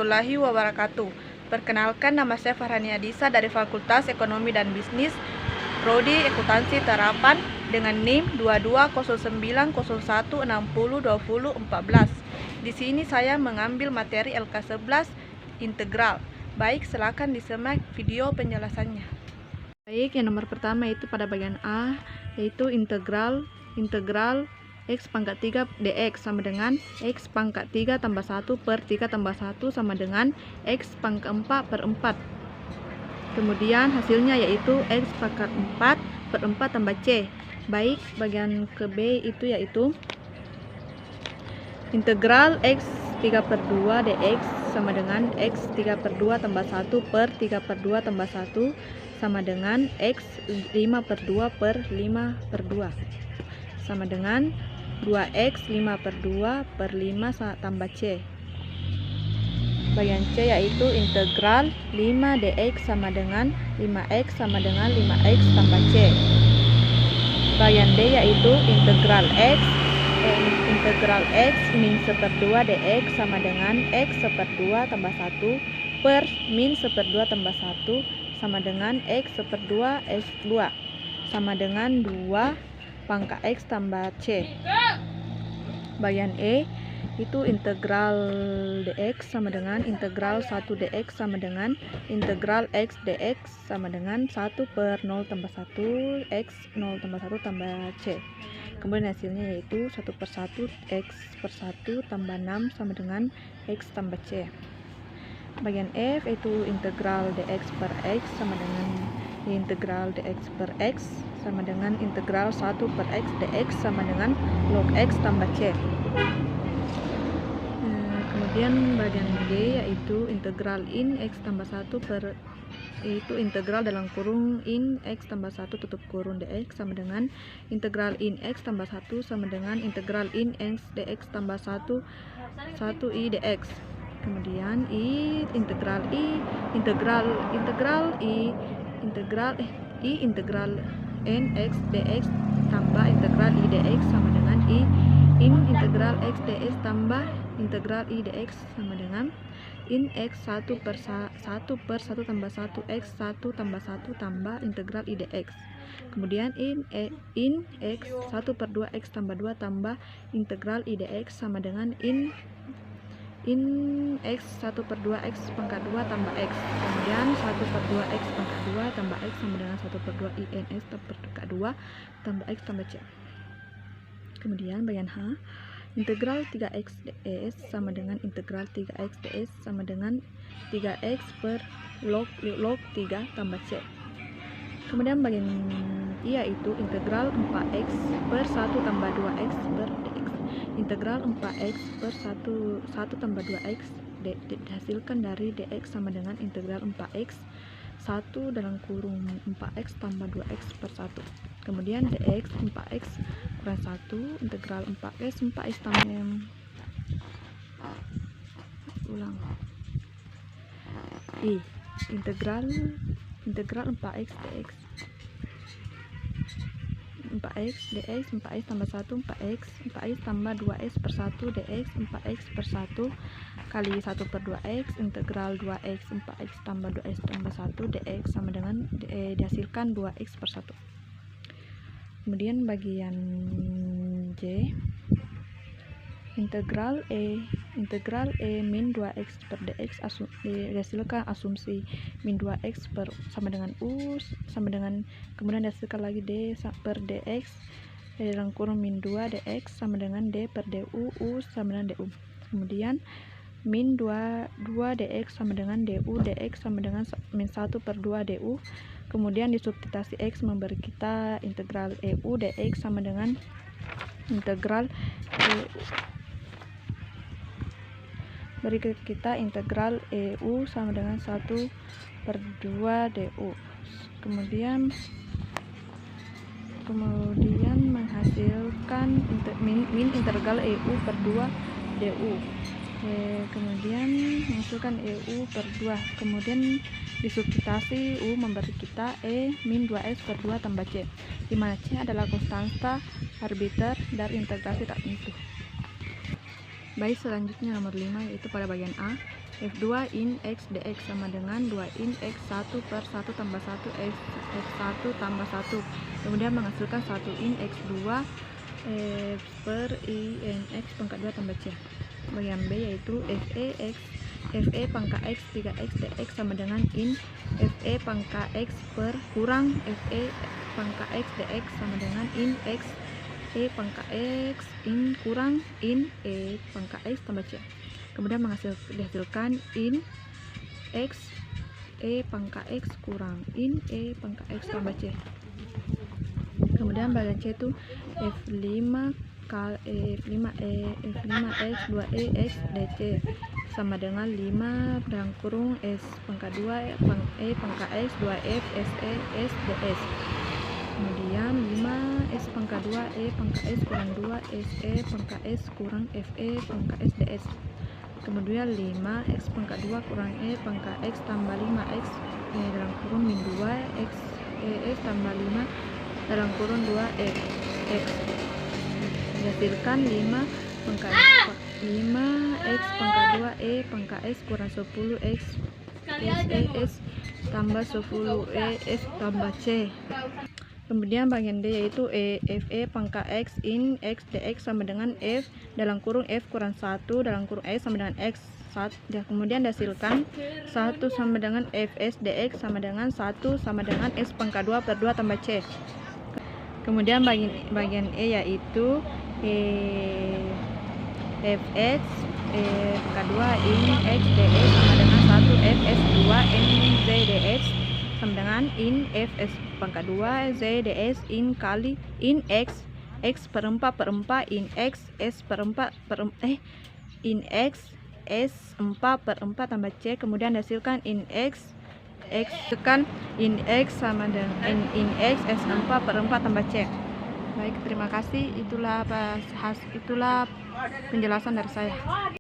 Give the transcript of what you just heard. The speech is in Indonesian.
warahmatullahi wabarakatuh. Perkenalkan, nama saya Farhania Disa dari Fakultas Ekonomi dan Bisnis, Prodi Akuntansi Terapan dengan NIM 220901602014. Di sini saya mengambil materi LK11 integral. Baik, silakan disimak video penjelasannya. Baik, yang nomor pertama itu pada bagian A, yaitu integral X pangkat 3 dx sama dengan X pangkat 3 tambah 1 per 3 tambah 1 sama dengan X pangkat 4 per 4. Kemudian hasilnya yaitu X pangkat 4 per 4 tambah C. Baik, bagian ke B itu yaitu integral X 3 per 2 dx sama dengan X 3 per 2 tambah 1 per 3 per 2 tambah 1 sama dengan X 5 per 2 per 5 per 2 sama dengan 2x 5 per 2 per 5 tambah C. Bagian C yaitu integral 5 dx sama dengan 5x sama dengan 5x tambah C. Bagian D yaitu integral x min 1/2 dx sama dengan x 1/2 tambah 1 per min 1/2 tambah 1 sama dengan x 1/2 x2 sama dengan 2 pangkat X tambah C. Bagian E itu integral dx sama dengan integral 1 dx sama dengan integral x dx sama dengan 1 per 0 tambah 1 x 0 tambah 1 tambah C. Kemudian hasilnya yaitu 1 per 1 x per 1 tambah 6 sama dengan x tambah C. Bagian F itu integral dx per x sama dengan integral dx per x sama dengan integral 1 per x dx sama dengan log x tambah C. Kemudian bagian G yaitu integral in x tambah 1 per itu integral dalam kurung in x tambah 1 tutup kurung dx sama dengan integral in x tambah 1 sama dengan integral in x dx tambah 1 i dx. Kemudian integral n x dx tambah integral i dx sama dengan in integral x dx tambah integral i dx sama dengan in x 1 per 1 tambah 1 x 1 tambah 1 tambah integral i dx. Kemudian in x 1 per 2 x tambah 2 tambah integral i dx sama dengan in x 1 per 2 x pangkat 2 tambah x. Kemudian 1 per 2 x pangkat 2 tambah x sama dengan 1 per 2 in x pangkat 2 tambah x tambah C. Kemudian bagian H, integral 3x ds sama dengan integral 3x ds sama dengan 3x per log 3 tambah C. Kemudian bagian I yaitu integral 4x per 1 tambah 2x per dx. Integral 4x per 1 tambah 2x dihasilkan dari dx sama dengan integral 4x 1 dalam kurung 4x tambah 2x per 1. Kemudian dx 4x kurang 1 integral 4x tambah I integral 4x dx 4x tambah 1 4x tambah 2x per 1 dx 4x per 1 kali 1 per 2x integral 2x 4x tambah 2x tambah 1 dx sama dengan dihasilkan 2x per 1. Kemudian bagian J, integral E min 2x per dx dihasilkan asumsi min 2x sama dengan u sama dengan kemudian dihasilkan lagi d per dx dalam kurung min 2 dx sama dengan d per du u sama dengan du. Kemudian min 2 dx sama dengan du dx sama dengan min 1 per 2 du. Kemudian disubstitusi x memberi kita integral eu dx sama dengan integral beri kita integral EU sama dengan 1 per 2 du. Kemudian menghasilkan min integral EU per 2 du. Kemudian menghasilkan EU per 2. Kemudian disubstitusi U memberi kita min 2x per 2 tambah C, di mana C adalah konstanta arbiter dari integrasi tak tentu. Baik, selanjutnya nomor 5 yaitu pada bagian A, F2 in X dx sama dengan 2 in X1 per 1 tambah 1 X1 tambah 1. Kemudian menghasilkan 1 in X2 per I in X pangkat 2 tambah C. Bagian B yaitu Fe pangkat X 3X dx sama dengan in Fe pangkat X per kurang Fe pangkat X dx sama dengan in X E pangkat X in kurang in E pangkat X tambah C. Kemudian dihasilkan in X E pangkat X kurang in E pangkat X tambah C. Kemudian bagian C itu F5 F5X 2E X dc sama dengan 5 dalam kurung S pangkat 2 E pangkat X 2F SE S ds. Kemudian 5 S pangkat 2 E pangkat S kurang 2 SE pangkat S kurang FE pangkat S ds. Kemudian 5 X pangkat 2 kurang E pangkat X tambah 5X dalam kurung min 2 X X tambah 5 dalam kurung 2 X dihasilkan 5 X pangkat 2 E pangkat X kurang 10 X S tambah 10 E S tambah C. Kemudian bagian D yaitu Fe pangkat X in X dx sama dengan F dalam kurung F kurang 1 dalam kurung X sama dengan X 1. Kemudian dihasilkan 1 sama dengan Fs dx sama dengan 1 sama dengan X pangkat 2 per 2 tambah C. Kemudian bagian E yaitu Fx pangkat 2 in X dx sama dengan 1 Fs 2 in Z dx sama dengan in Fs pangkat 2 Z ds in kali in X per 4 per 4 in X S per 4 per in X S 4 per 4 tambah C. Kemudian dihasilkan in X tekan in X sama dengan in X S 4 per 4 tambah C. Baik, terima kasih. Itulah penjelasan dari saya.